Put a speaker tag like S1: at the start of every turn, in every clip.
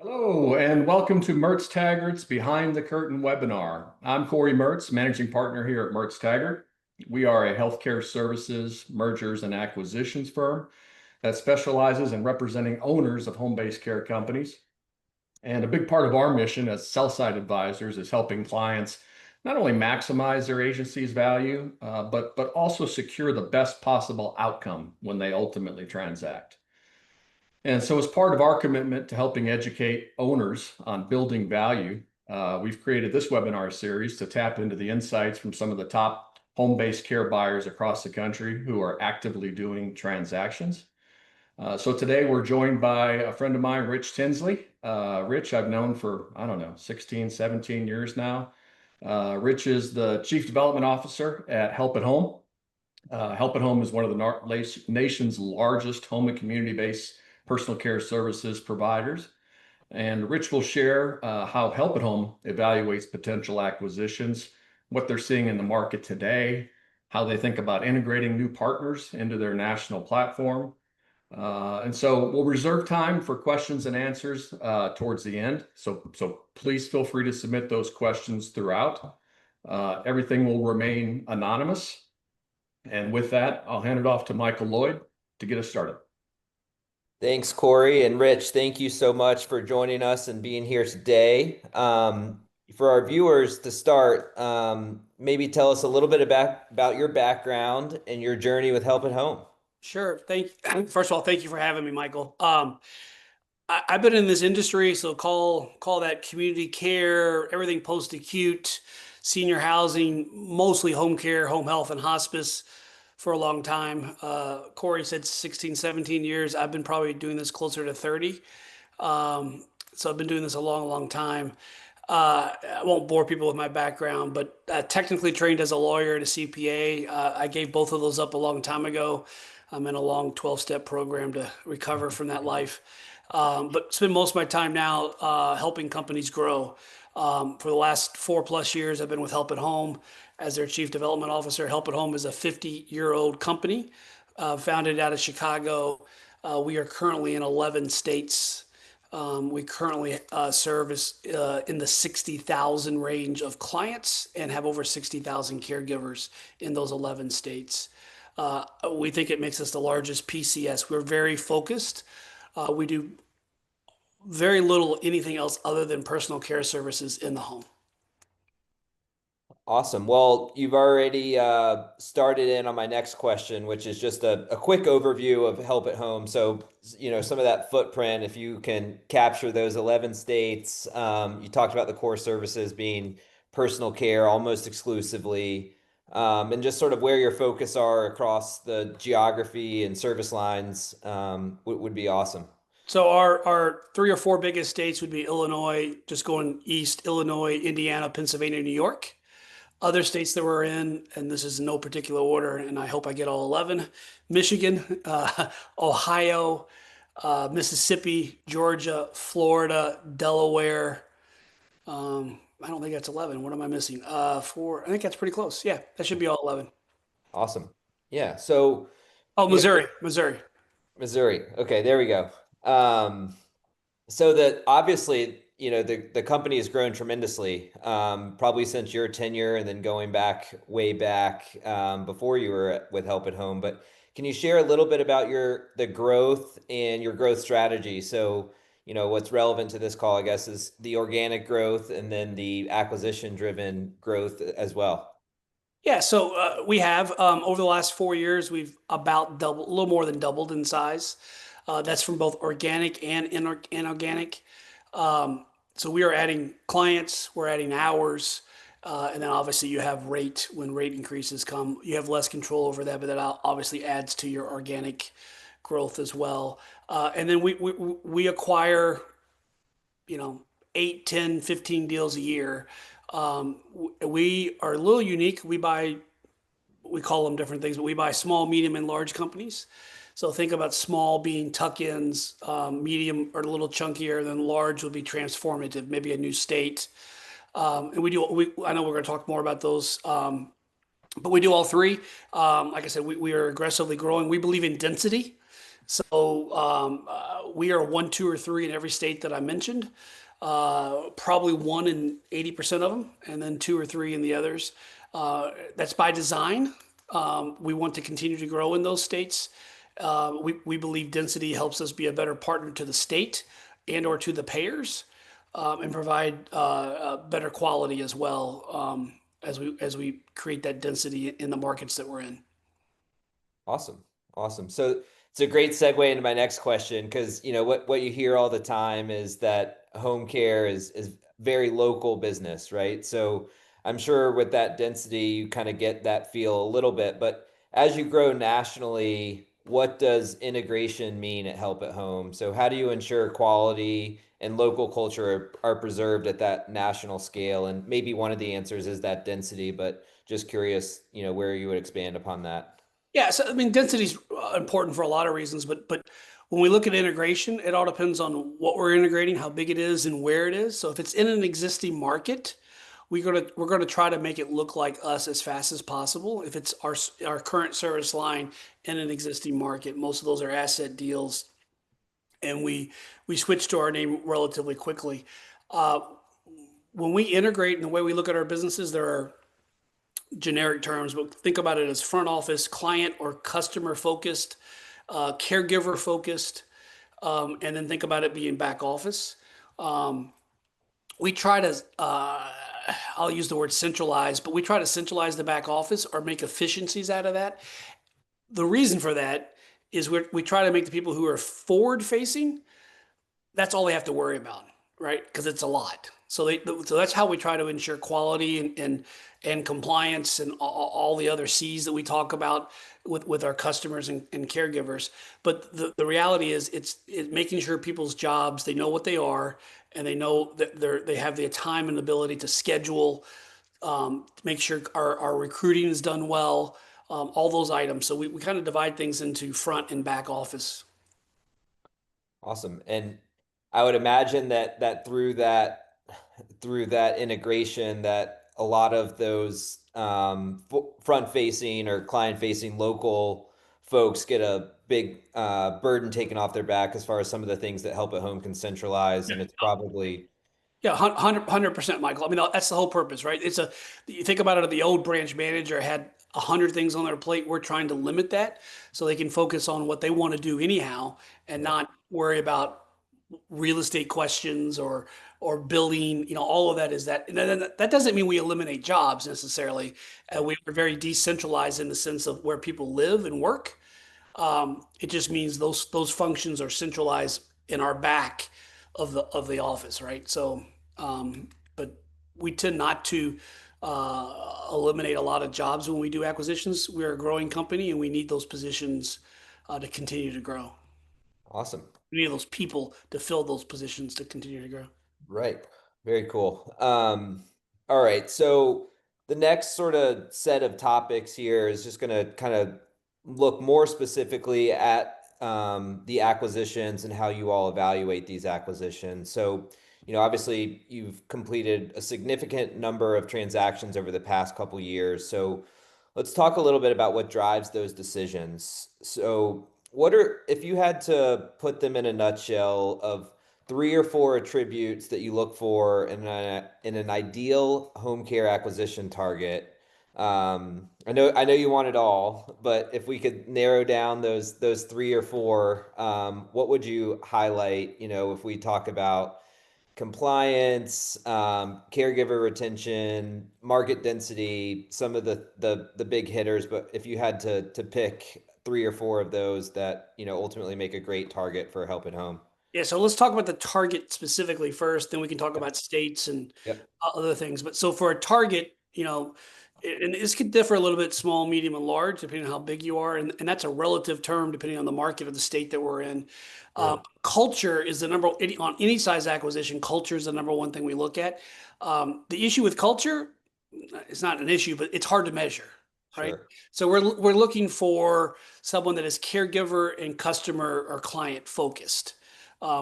S1: Hello, and welcome to Mertz Taggart's Behind the Curtain webinar. I'm Corey Mertz, managing partner here at Mertz Taggart. We are a healthcare services, mergers, and acquisitions firm that specializes in representing owners of home-based care companies. And a big part of our mission as sell-side advisors is helping clients not only maximize their agency's value, but also secure the best possible outcome when they ultimately transact. And so, as part of our commitment to helping educate owners on building value, we've created this webinar series to tap into the insights from some of the top home-based care buyers across the country who are actively doing transactions. So today we're joined by a friend of mine, Rich Tinsley. Rich, I've known for, I don't know, 16, 17 years now. Rich is the Chief Development Officer at Help at Home. Help at Home is one of the nation's largest home and community-based personal care services providers. And Rich will share how Help at Home evaluates potential acquisitions, what they're seeing in the market today, how they think about integrating new partners into their national platform. And so we'll reserve time for questions and answers towards the end. So please feel free to submit those questions throughout. Everything will remain anonymous. And with that, I'll hand it off to Michael Lloyd to get us started.
S2: Thanks, Corey. And Rich, thank you so much for joining us and being here today. For our viewers to start, maybe tell us a little bit about your background and your journey with Help at Home.
S3: Sure. First of all, thank you for having me, Michael. I've been in this industry, so call that community care, everything post-acute, senior housing, mostly home care, home health, and hospice for a long time. Corey said 16, 17 years. I've been probably doing this closer to 30. So I've been doing this a long, long time. I won't bore people with my background, but technically trained as a lawyer and a CPA. I gave both of those up a long time ago. I'm in a long 12-step program to recover from that life. But spend most of my time now helping companies grow. For the last 4+ years, I've been with Help at Home as their Chief Development Officer. Help at Home is a 50-year-old company founded out of Chicago. We are currently in 11 states. We currently service in the 60,000 range of clients and have over 60,000 caregivers in those 11 states. We think it makes us the largest PCS. We're very focused. We do very little anything else other than personal care services in the home.
S2: Awesome. Well, you've already started in on my next question, which is just a quick overview of Help at Home. So, some of that footprint, if you can capture those 11 states, you talked about the core services being personal care almost exclusively, and just sort of where your focus are across the geography and service lines would be awesome.
S3: So our 3 or 4 biggest states would be Illinois, just going east, Illinois, Indiana, Pennsylvania, New York. Other states that we're in, and this is in no particular order, and I hope I get all 11, Michigan, Ohio, Mississippi, Georgia, Florida, Delaware. I don't think that's 11. What am I missing? 4. I think that's pretty close. Yeah, that should be all 11.
S2: Awesome. Yeah. So,
S3: Oh,
S2: you know,
S3: Missouri.
S2: Missouri. Okay, there we go. So that obviously, the company has grown tremendously, probably since your tenure and then going back way back before you were with Help at Home. But can you share a little bit about the growth and your growth strategy? So, what's relevant to this call, I guess, is the organic growth and then the acquisition-driven growth as well.
S3: Yeah, so we have over the last 4 years, we've about doubled, a little more than doubled in size. That's from both organic and inorganic. So we are adding clients, we're adding hours, and then obviously you have rate. When rate increases come, you have less control over that, but that obviously adds to your organic growth as well. And then we acquire, 8, 10, 15 deals a year. We are a little unique. We call them different things, but we buy small, medium, and large companies. So think about small being tuck-ins, medium or a little chunkier, then large would be transformative, maybe a new state. And I know we're going to talk more about those, but we do all three. Like I said, we are aggressively growing. We believe in density. So we are one, two, or three in every state that I mentioned. Probably one in 80% of them, and then two or three in the others. That's by design. We want to continue to grow in those states. We believe density helps us be a better partner to the state and or to the payers, and provide better quality as well, as we create that density in the markets that we're in.
S2: Awesome. Awesome. So it's a great segue into my next question because what you hear all the time is that home care is very local business, right? So I'm sure with that density you kind of get that feel a little bit, but as you grow nationally, what does integration mean at Help at Home? So how do you ensure quality and local culture are preserved at that national scale? And maybe one of the answers is that density, but just curious, where you would expand upon that.
S3: Yeah, so I mean, density is important for a lot of reasons, but when we look at integration, it all depends on what we're integrating, how big it is, and where it is. So if it's in an existing market, we're gonna try to make it look like us as fast as possible. If it's our current service line in an existing market, most of those are asset deals, and we switch to our name relatively quickly. Uh, when we integrate and the way we look at our businesses, there are generic terms, but think about it as front office, client or customer focused, caregiver focused, and then think about it being back office. Um, we try to, I'll use the word centralize, but we try to centralize the back office or make efficiencies out of that. The reason for that is we try to make the people who are forward facing, that's all they have to worry about, right? Because it's a lot. So that's how we try to ensure quality and compliance and all the other C's that we talk about with our customers and caregivers. But the reality is it's making sure people's jobs, they know what they are, and they know that they have the time and ability to schedule, make sure our recruiting is done well, all those items. So we kind of divide things into front and back office.
S2: Awesome. And I would imagine that through that integration that a lot of those front facing or client facing local folks get a big burden taken off their back as far as some of the things that Help at Home can centralize. And it's probably,
S3: Yeah, 100%, Michael. I mean, that's the whole purpose, right? You think about it, the old branch manager had 100 things on their plate. We're trying to limit that so they can focus on what they want to do anyhow and
S2: yeah,
S3: not worry about real estate questions or billing. All of that is that. And that doesn't mean we eliminate jobs necessarily.
S2: yeah,
S3: We're very decentralized in the sense of where people live and work. It just means those functions are centralized in our back of the office, right? So, but we tend not to eliminate a lot of jobs when we do acquisitions. We're a growing company, and we need those positions to continue to grow.
S2: awesome.
S3: We need those people to fill those positions to continue to grow.
S2: Right. Very cool. All right. So the next sort of set of topics here is just going to kind of look more specifically at the acquisitions and how you all evaluate these acquisitions. So, obviously you've completed a significant number of transactions over the past couple years. So let's talk a little bit about what drives those decisions. So if you had to put them in a nutshell of three or four attributes that you look for in an ideal home care acquisition target. I know you want it all, but if we could narrow down those three or four, what would you highlight? If we talk about compliance, caregiver retention, market density, some of the big hitters. But if you had to pick three or four of those that ultimately make a great target for Help at Home.
S3: Yeah, so let's talk about the target specifically first, then we can talk
S2: Yep.
S3: about states and
S2: Yep.
S3: other things. But so for a target, and this could differ a little bit, small, medium, and large, depending on how big you are, and that's a relative term depending on the market or the state that we're in.
S2: Sure.
S3: Culture is on any size acquisition. Culture is the number one thing we look at. The issue with culture, it's not an issue, but it's hard to measure, right?
S2: Sure.
S3: So we're looking for someone that is caregiver and customer or client focused.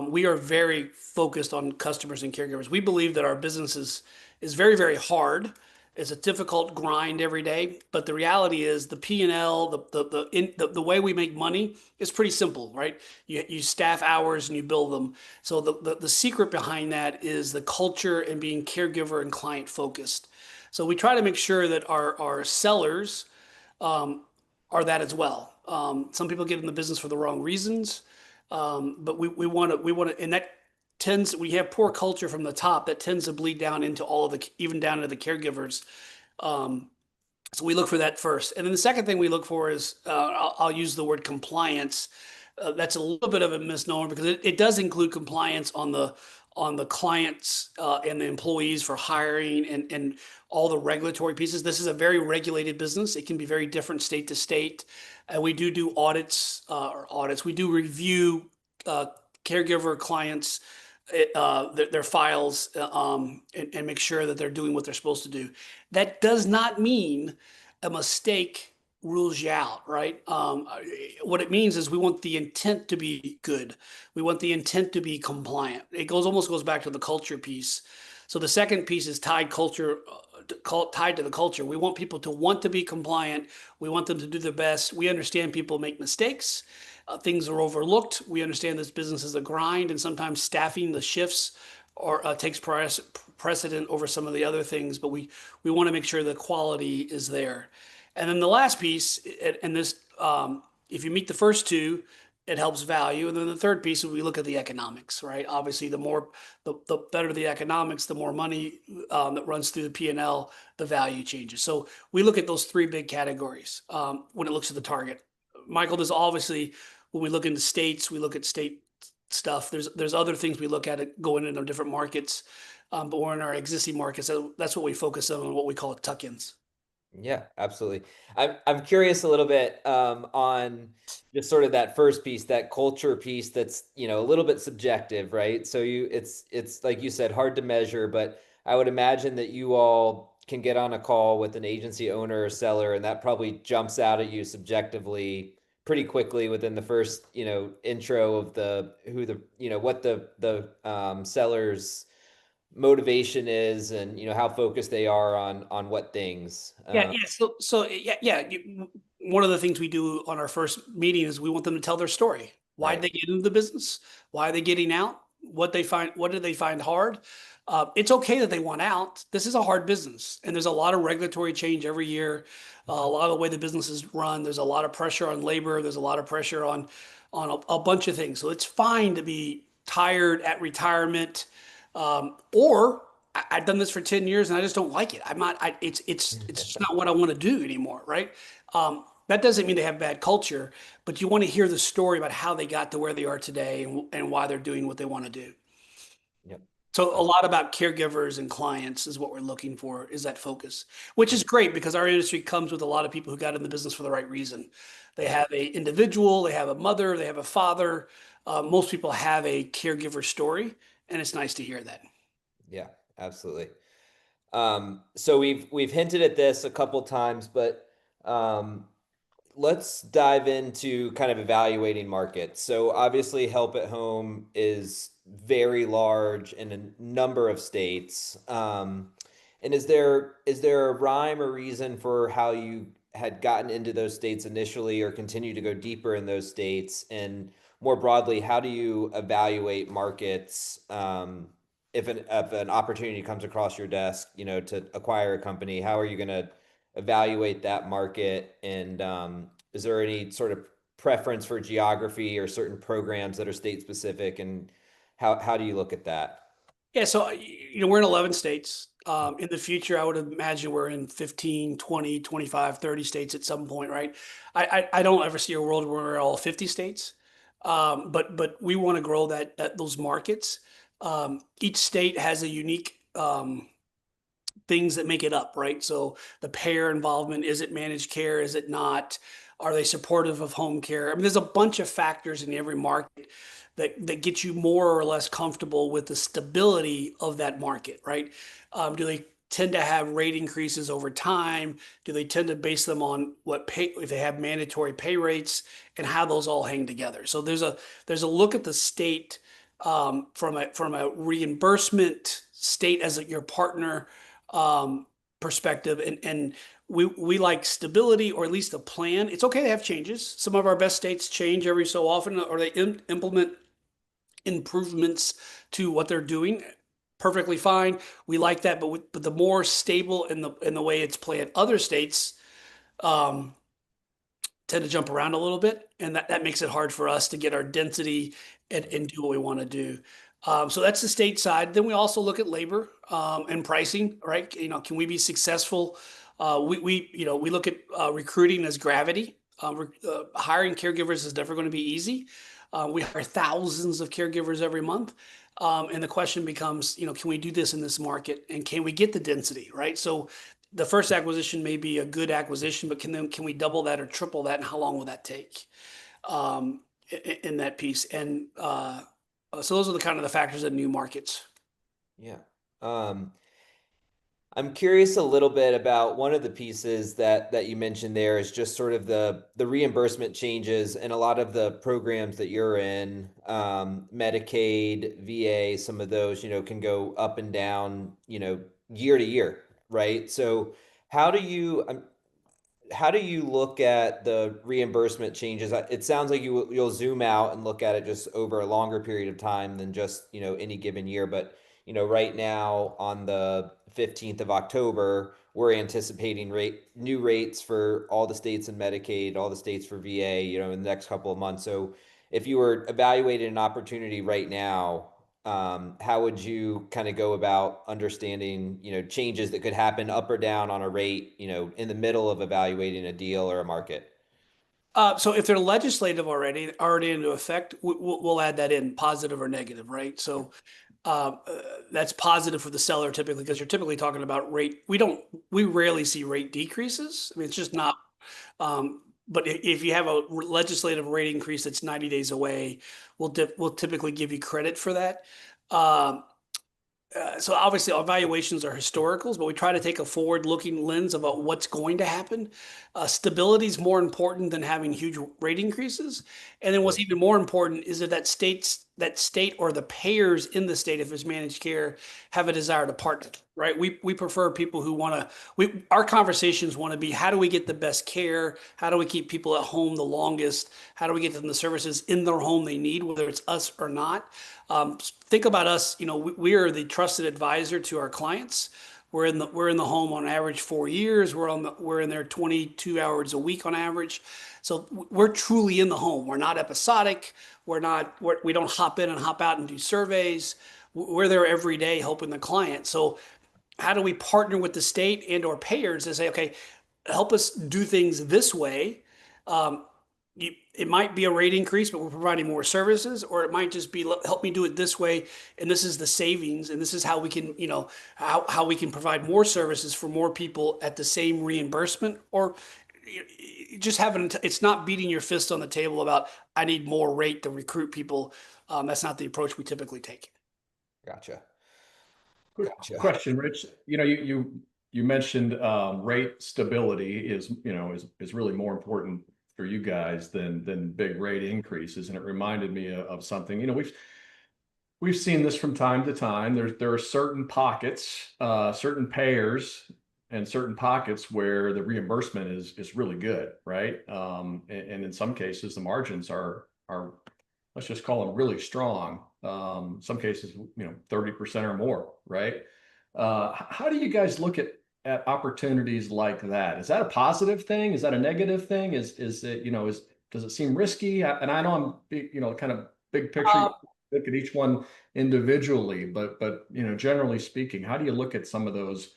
S3: We are very focused on customers and caregivers. We believe that our business is very, very hard, It's a difficult grind every day, but the reality is the P&L, the way we make money is pretty simple, right? You staff hours and you bill them. So the secret behind that is the culture and being caregiver and client focused. So we try to make sure that our sellers um, are that as well. Some people get in the business for the wrong reasons, but we want to, and that tends, we have poor culture from the top that tends to bleed down into all of the, even down to the caregivers. Um, so we look for that first. And then the second thing we look for is, I'll use the word compliance. That's a little bit of a misnomer because it does include compliance on the clients and the employees for hiring and all the regulatory pieces. This is a very regulated business. It can be very different state to state. And we do audits or audits. We do review uh, caregiver clients, their files, and make sure that they're doing what they're supposed to do. That does not mean a mistake rules you out, right? What it means is we want the intent to be good. We want the intent to be compliant. It almost goes back to the culture piece. So the second piece is tied to the culture. We want people to want to be compliant. We want them to do their best. We understand people make mistakes. Things are overlooked. We understand this business is a grind, and sometimes staffing the shifts or takes precedent over some of the other things. But we want to make sure the quality is there. And then the last piece, and this, if you meet the first two, it helps value. And then the third piece, we look at the economics, right? Obviously, the better the economics, the more money that runs through the P&L, the value changes. So we look at those three big categories when it looks at the target. Michael, there's obviously, when we look into states, we look at state stuff. There's other things we look at it going into different markets, but we're in our existing markets. So that's what we focus on, what we call tuck-ins.
S2: Yeah, absolutely. I'm curious a little bit on just sort of that first piece, that culture piece that's, a little bit subjective, right? So it's like you said, hard to measure, but I would imagine that you all can get on a call with an agency owner or seller, and that probably jumps out at you subjectively pretty quickly within the first, intro of what the seller's motivation is, and how focused they are on what things.
S3: Yeah. Yeah. One of the things we do on our first meeting is we want them to tell their story. Why did
S2: Right.
S3: they get into the business? Why are they getting out? What did they find hard? It's okay that they want out. This is a hard business, and there's a lot of regulatory change every year. A lot of the way the business is run, there's a lot of pressure on labor. There's a lot of pressure on a bunch of things. So it's fine to be tired at retirement, or I've done this for 10 years and I just don't like it. I'm not, it's just not what I want to do anymore. Right. That doesn't mean they have bad culture, but you want to hear the story about how they got to where they are today and why they're doing what they want to do.
S2: Yep.
S3: So a lot about caregivers and clients is what we're looking for, is that focus, which is great because our industry comes with a lot of people who got in the business for the right reason. They have a individual, they have a mother, they have a father. Most people have a caregiver story, and it's nice to hear that.
S2: Yeah, absolutely. So we've hinted at this a couple times, but um, let's dive into kind of evaluating markets. So obviously, help at home is very large in a number of states. And is there a rhyme or reason for how you had gotten into those states initially, or continue to go deeper in those states? And more broadly, how do you evaluate markets if an opportunity comes across your desk, to acquire a company? How are you going to evaluate that market? And is there any sort of preference for geography or certain programs that are state specific? And how do you look at that?
S3: Yeah, so we're in 11 states. In the future, I would imagine we're in 15, 20, 25, 30 states at some point, right? I don't ever see a world where we're all 50 states. But we want to grow those markets. Each state has a unique things that make it up, right? So the payer involvement, is it managed care? Is it not? Are they supportive of home care? I mean, there's a bunch of factors in every market that get you more or less comfortable with the stability of that market, right? Do they tend to have rate increases over time? Do they tend to base them on what pay, if they have mandatory pay rates, and how those all hang together? So there's a look at the state from a reimbursement state as your partner. perspective, and we like stability, or at least a plan. It's okay to have changes. Some of our best states change every so often, or they implement improvements to what they're doing. Perfectly fine. We like that, but the more stable in the way it's planned, other states um, tend to jump around a little bit, and that makes it hard for us to get our density and do what we want to do. So that's the state side. Then we also look at labor and pricing, right? Can we be successful? We look at recruiting as gravity. Hiring caregivers is never going to be easy. We hire thousands of caregivers every month. And the question becomes, can we do this in this market, and can we get the density, right? So the first acquisition may be a good acquisition, but can we double that or triple that, and how long will that take in that piece? And so those are the kind of the factors in new markets.
S2: Yeah. I'm curious a little bit about one of the pieces that you mentioned there is just sort of the reimbursement changes and a lot of the programs that you're in, Medicaid, VA, some of those, can go up and down, year to year, right? So how do you, how do you look at the reimbursement changes? It sounds like you'll zoom out and look at it just over a longer period of time than just, any given year. But, right now on the 15th of October, we're anticipating new rates for all the states in Medicaid, all the states for VA, in the next couple of months. So if you were evaluating an opportunity right now, how would you kind of go about understanding, changes that could happen up or down on a rate, in the middle of evaluating a deal or a market?
S3: So if they're legislative already into effect, we'll add that in, positive or negative, right? So that's positive for the seller typically, because you're typically talking about rate. We rarely see rate decreases. I mean, it's just not. But if you have a legislative rate increase that's 90 days away, we'll typically give you credit for that. Um, so obviously our valuations are historicals, but we try to take a forward-looking lens about what's going to happen. Stability is more important than having huge rate increases. And then what's even more important is that state or the payers in the state, if it's managed care, have a desire to partner, right? We prefer people who want to, our conversations want to be, how do we get the best care? How do we keep people at home the longest? How do we get them the services in their home they need, whether it's us or not? Think about us, we are the trusted advisor to our clients. We're in the home on average 4 years. We're in there 22 hours a week on average. So we're truly in the home. We're not episodic. We don't hop in and hop out and do surveys. We're there every day helping the client. So how do we partner with the state and or payers to say, okay, help us do things this way? It might be a rate increase, but we're providing more services, or it might just be, help me do it this way, and this is the savings, and this is how we can, how we can provide more services for more people at the same reimbursement, or just having, it's not beating your fist on the table about, I need more rate to recruit people. That's not the approach we typically take.
S2: Gotcha.
S1: Quick
S2: Gotcha.
S1: question, Rich. You mentioned rate stability is really more important for you guys than big rate increases, and it reminded me of something. We've seen this from time to time. There are certain pockets, certain payers, and certain pockets where the reimbursement is really good, right? And in some cases, the margins are let's just call them really strong. Some cases, 30% or more, right? How do you guys look at opportunities like that? Is that a positive thing? Is that a negative thing? Is it, does it seem risky? And I know I'm, kind of big picture, look at each one individually, but generally speaking, how do you look at some of those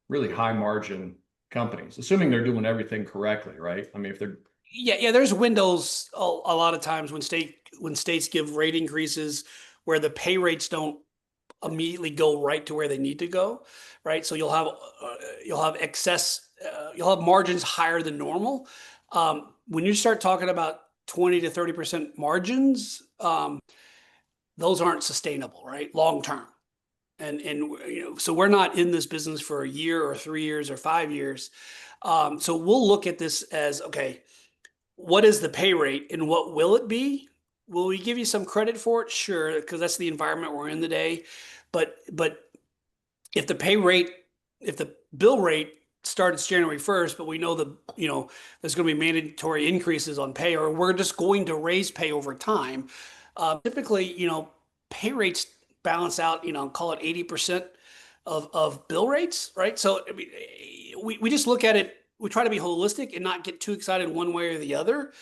S1: really high margin companies, assuming they're doing everything correctly, right? I mean, if they're
S3: Yeah, there's windows a lot of times when states give rate increases where the pay rates don't immediately go right to where they need to go, right? So you'll have excess, you'll have margins higher than normal. When you start talking about 20 to 30% margins, those aren't sustainable, right? Long term. And so we're not in this business for a year or 3 years or 5 years. So we'll look at this as, okay, what is the pay rate and what will it be? Will we give you some credit for it? Sure, because that's the environment we're in today. But if the pay rate, if the bill rate starts January 1st, but we know that, there's going to be mandatory increases on pay, or we're just going to raise pay over time. Typically, pay rates balance out, call it 80% of bill rates, right? So I mean, we just look at it, we try to be holistic and not get too excited one way or the other.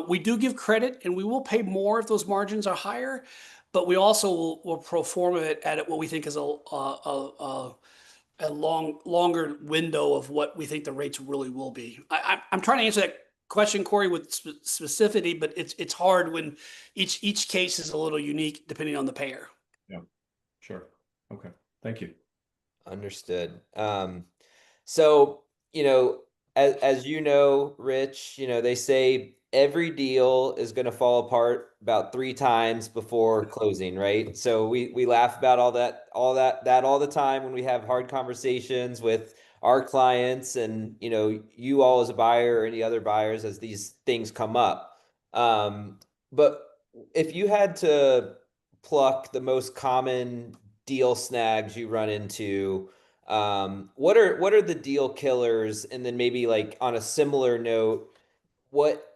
S3: We do give credit and we will pay more if those margins are higher, but we also will pro forma it at what we think is a longer window of what we think the rates really will be. I'm trying to answer that question, Corey, with specificity, but it's hard when each case is a little unique depending on the payer.
S1: Yeah, sure. Okay. Thank you.
S2: Understood. So, as you know, Rich, they say every deal is going to fall apart about 3 times before closing, right? So we laugh about all the time when we have hard conversations with our clients and, you all as a buyer or any other buyers as these things come up. But if you had to pluck the most common deal snags you run into, what are the deal killers? And then maybe like on a similar note, what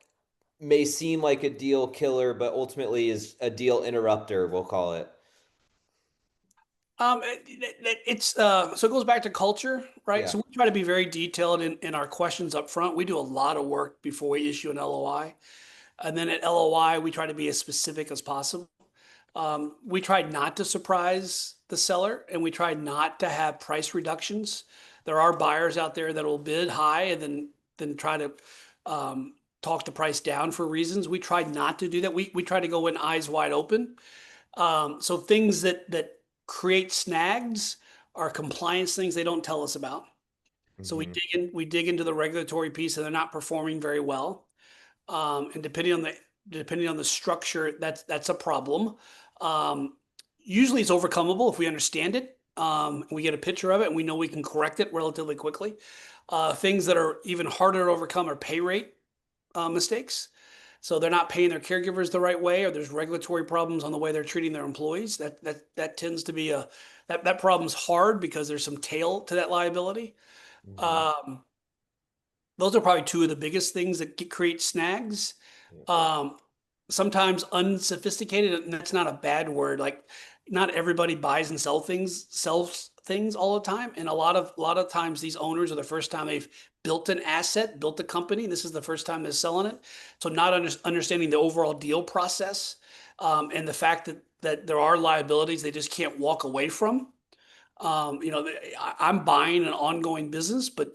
S2: may seem like a deal killer, but ultimately is a deal interrupter, we'll call it.
S3: So it goes back to culture, right?
S2: Yeah.
S3: So we try to be very detailed in our questions up front. We do a lot of work before we issue an LOI. And then at LOI, we try to be as specific as possible. We tried not to surprise the seller and we tried not to have price reductions. There are buyers out there that will bid high and then try to talk the price down for reasons. We tried not to do that. We try to go in eyes wide open. So things that create snags are compliance things they don't tell us about. So
S2: Mhm.
S3: we dig into the regulatory piece and they're not performing very well. And depending on the structure, that's a problem. Usually it's overcomable if we understand it. We get a picture of it and we know we can correct it relatively quickly. Things that are even harder to overcome are pay rate mistakes. So they're not paying their caregivers the right way, or there's regulatory problems on the way they're treating their employees. That tends to be that problem's hard because there's some tail to that liability.
S2: Mhm.
S3: Um, those are probably two of the biggest things that create snags.
S2: Yeah.
S3: Sometimes unsophisticated, and that's not a bad word. Like not everybody buys and sells things all the time. And a lot of times these owners are the first time they've built an asset, built a company. This is the first time they're selling it. So not understanding the overall deal process, and the fact that there are liabilities they just can't walk away from. I'm buying an ongoing business, but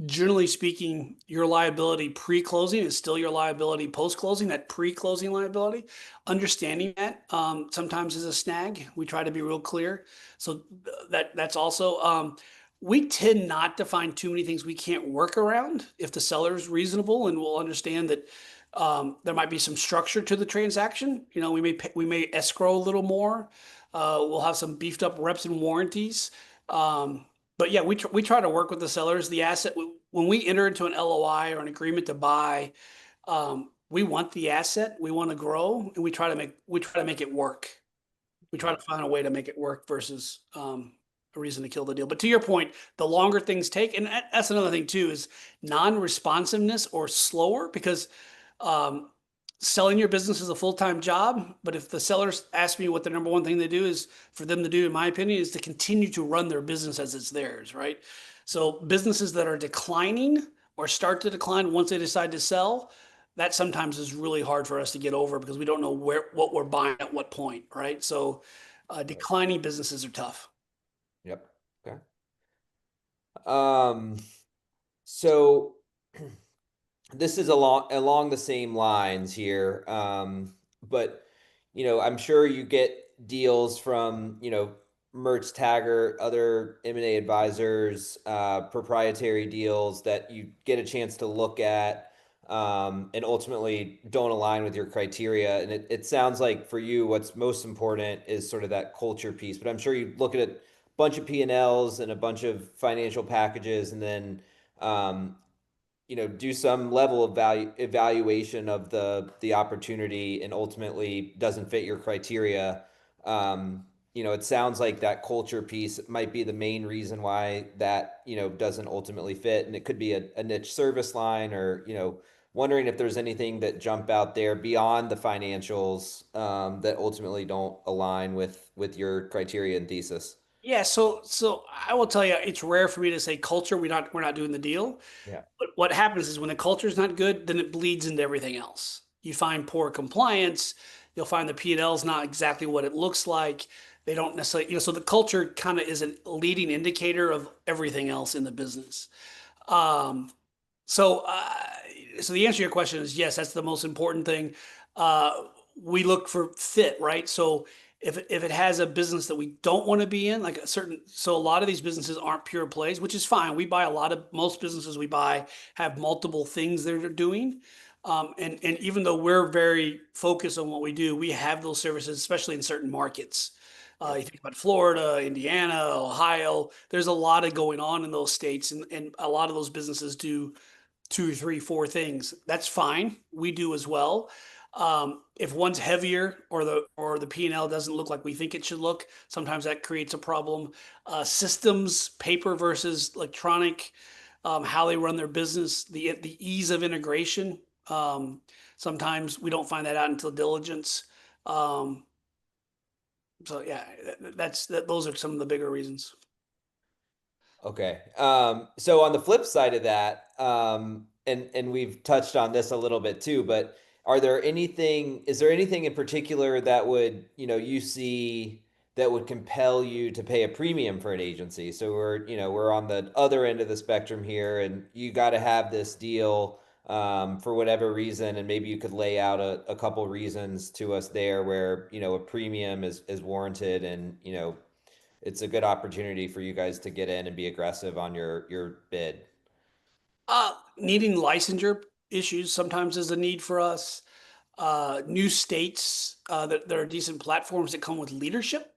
S3: generally speaking, your liability pre-closing is still your liability post-closing. That pre-closing liability, understanding that sometimes is a snag. We try to be real clear. So that's also we tend not to find too many things we can't work around if the seller is reasonable and will understand that there might be some structure to the transaction. We may escrow a little more. We'll have some beefed up reps and warranties. But yeah, we try to work with the sellers. The asset, when we enter into an LOI or an agreement to buy, we want the asset, we want to grow, and we try to make it work. We try to find a way to make it work versus a reason to kill the deal. But to your point, the longer things take, and that's another thing too, is non-responsiveness or slower, because um, selling your business is a full-time job. But if the sellers ask me what the number one thing they do is for them to do, in my opinion, is to continue to run their business as it's theirs, right? So businesses that are declining or start to decline once they decide to sell, that sometimes is really hard for us to get over because we don't know what we're buying at what point, right? So
S2: Right.
S3: declining businesses are tough.
S2: Yep. Okay. Um, so this is along the same lines here. But I'm sure you get deals from, Mertz Taggart, other M&A advisors, proprietary deals that you get a chance to look at, and ultimately don't align with your criteria. And it sounds like for you, what's most important is sort of that culture piece. But I'm sure you look at a bunch of P&Ls and a bunch of financial packages, and then do some level of value evaluation of the opportunity, and ultimately doesn't fit your criteria. it sounds like that culture piece might be the main reason why that, doesn't ultimately fit. And it could be a niche service line or, wondering if there's anything that jump out there beyond the financials that ultimately don't align with your criteria and thesis.
S3: Yeah, so I will tell you, it's rare for me to say culture. We're not doing the deal.
S2: Yeah.
S3: But what happens is when the culture is not good, then it bleeds into everything else. You find poor compliance. You'll find the P&L is not exactly what it looks like. They don't necessarily, so the culture kind of is a leading indicator of everything else in the business. Um, so, so the answer to your question is yes, that's the most important thing. We look for fit, right? So if it has a business that we don't want to be in, like a certain, so a lot of these businesses aren't pure plays, which is fine. We buy most businesses we buy have multiple things they're doing. And even though we're very focused on what we do, we have those services, especially in certain markets.
S2: Yep.
S3: You think about Florida, Indiana, Ohio, there's a lot of going on in those states, and a lot of those businesses do two, three, four things. That's fine. We do as well. If one's heavier or the P&L doesn't look like we think it should look, sometimes that creates a problem. Systems, paper versus electronic, how they run their business, the ease of integration. Um, Sometimes we don't find that out until diligence. Um, so yeah, those are some of the bigger reasons.
S2: Okay. So on the flip side of that, and we've touched on this a little bit too, but is there anything in particular that would, you see that would compel you to pay a premium for an agency? So we're on the other end of the spectrum here, and you got to have this deal, for whatever reason, and maybe you could lay out a couple reasons to us there where, a premium is warranted and, it's a good opportunity for you guys to get in and be aggressive on your bid.
S3: Needing licensure issues sometimes is a need for us. New states that are decent platforms that come with leadership.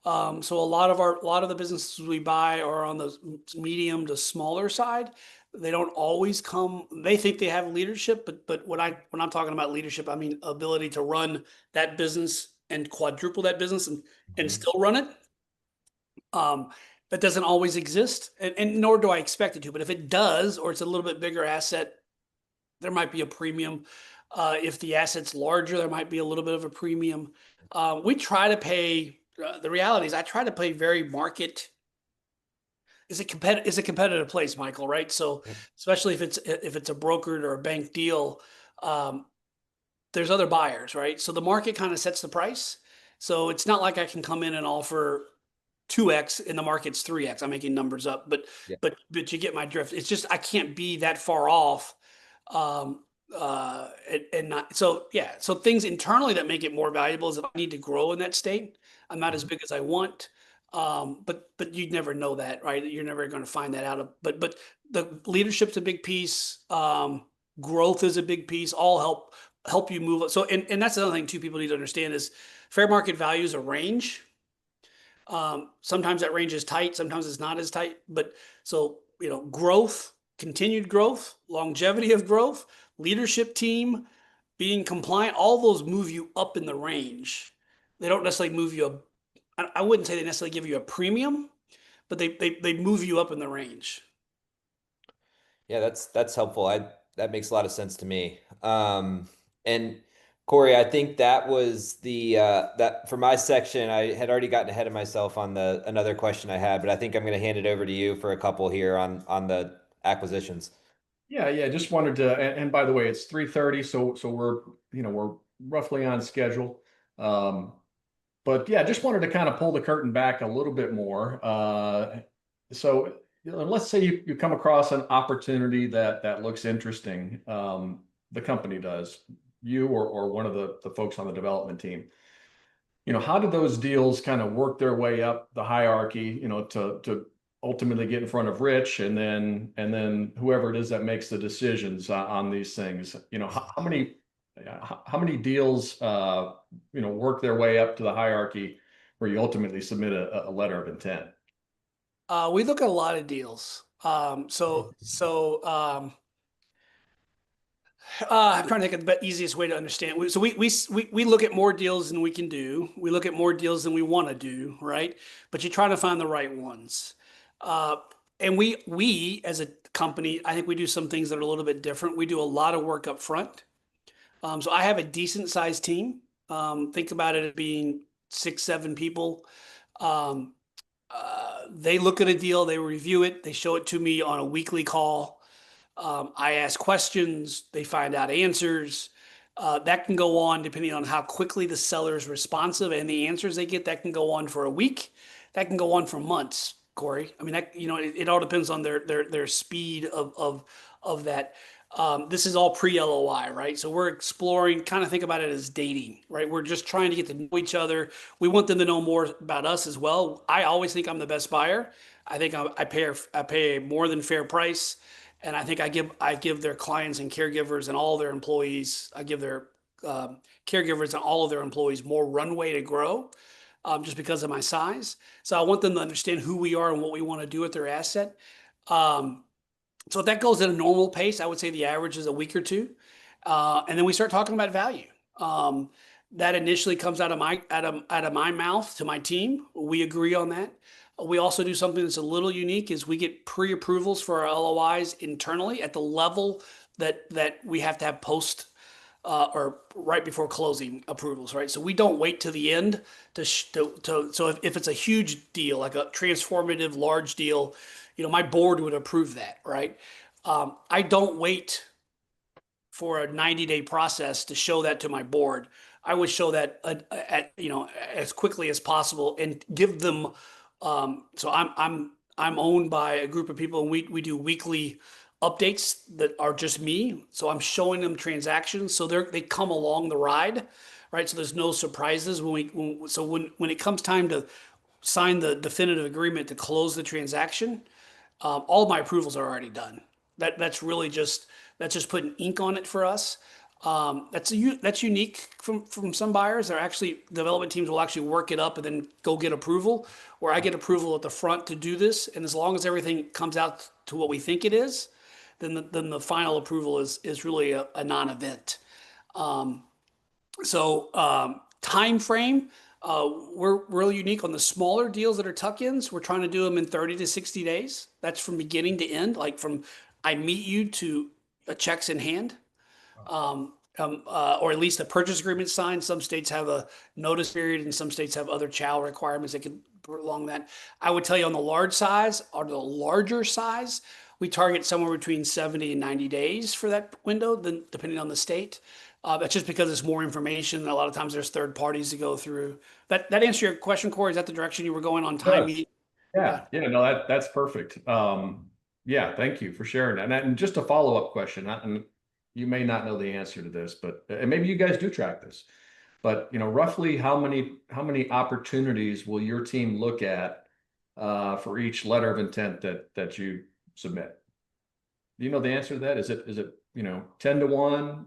S3: So a lot of the businesses we buy are on the medium to smaller side. They don't always come. They think they have leadership, but when I'm talking about leadership, I mean ability to run that business and quadruple that business and
S2: Mhm.
S3: still run it. Um, that doesn't always exist, and nor do I expect it to. But if it does, or it's a little bit bigger asset, there might be a premium. If the asset's larger, there might be a little bit of a premium. We try to pay. The reality is, I try to pay very market. Is a competitive place, Michael, right? So
S2: Yep.
S3: especially if it's a brokered or a bank deal, um, there's other buyers, right? So the market kind of sets the price. So it's not like I can come in and offer 2x and the market's 3x. I'm making numbers up, but
S2: Yeah.
S3: but you get my drift. It's just I can't be that far off. And not so yeah. So things internally that make it more valuable is if I need to grow in that state, I'm not as
S2: Mhm.
S3: big as I want. But you'd never know that, right? You're never going to find that out of. But the leadership's a big piece. Growth is a big piece. All help you move. So and that's another thing too. People need to understand is fair market value is a range. Sometimes that range is tight, sometimes it's not as tight. But so, growth, continued growth, longevity of growth, leadership team, being compliant, all those move you up in the range. They don't necessarily move you I wouldn't say they necessarily give you a premium, but they move you up in the range.
S2: Yeah, that's helpful. That makes a lot of sense to me. And Corey, I think that was the that for my section. I had already gotten ahead of myself on the another question I had, but I think I'm going to hand it over to you for a couple here on the acquisitions.
S1: Yeah. Just wanted to, and by the way, it's 3:30, so we're roughly on schedule. Um, but yeah, just wanted to kind of pull the curtain back a little bit more. So let's say you come across an opportunity that looks interesting. The company does, you or one of the folks on the development team. How do those deals kind of work their way up the hierarchy, to ultimately get in front of Rich and then whoever it is that makes the decisions on these things? How many deals work their way up to the hierarchy where you ultimately submit a letter of intent?
S3: We look at a lot of deals. So I'm trying to think of the easiest way to understand. So we look at more deals than we can do. We look at more deals than we want to do, right? But you're trying to find the right ones. Uh, and we as a company, I think we do some things that are a little bit different. We do a lot of work up front. So I have a decent sized team. Think about it as being 6, 7 people. Um, they look at a deal, they review it, they show it to me on a weekly call. I ask questions, they find out answers. That can go on depending on how quickly the seller is responsive and the answers they get. That can go on for a week. That can go on for months, Corey. I mean, that it all depends on their speed of that. This is all pre-LOI, right? So we're exploring, kind of think about it as dating, right? We're just trying to get to know each other. We want them to know more about us as well. I always think I'm the best buyer. I think I pay a more than fair price. And I think I give their clients and caregivers and all their employees, I give their caregivers and all of their employees more runway to grow, just because of my size. So I want them to understand who we are and what we want to do with their asset. Um, so if that goes at a normal pace, I would say the average is a week or two. And then we start talking about value. Um, that initially comes out of my mouth to my team. We agree on that. We also do something that's a little unique is we get pre-approvals for our LOIs internally at the level that we have to have post or right before closing approvals, right? So we don't wait to the end so if it's a huge deal, like a transformative large deal, my board would approve that, right? I don't wait for a 90-day process to show that to my board. I would show that as quickly as possible and give them. So I'm owned by a group of people, and we do weekly updates that are just me. So I'm showing them transactions, so they come along the ride, right? So there's no surprises when it comes time to sign the definitive agreement to close the transaction. All of my approvals are already done. That's just putting ink on it for us. That's unique from some buyers. They're actually development teams will actually work it up and then go get approval. Where I get approval at the front to do this, and as long as everything comes out to what we think it is, then the final approval is really a non-event. Time frame, we're really unique on the smaller deals that are tuck-ins. We're trying to do them in 30 to 60 days. That's from beginning to end, like from I meet you to a checks in hand, or at least a purchase agreement signed. Some states have a notice period, and some states have other chow requirements that can prolong that. I would tell you on the large size or the larger size, we target somewhere between 70 and 90 days for that window, then depending on the state. That's just because it's more information. A lot of times there's third parties to go through. That answer your question, Corey? Is that the direction you were going on time?
S1: Yes.
S3: Yeah.
S1: Yeah, no, that's perfect. Yeah, thank you for sharing that. And just a follow-up question, and you may not know the answer to this, but and maybe you guys do track this, but roughly how many opportunities will your team look at for each letter of intent that you submit? Do you know the answer to that? Is it 10 to 1,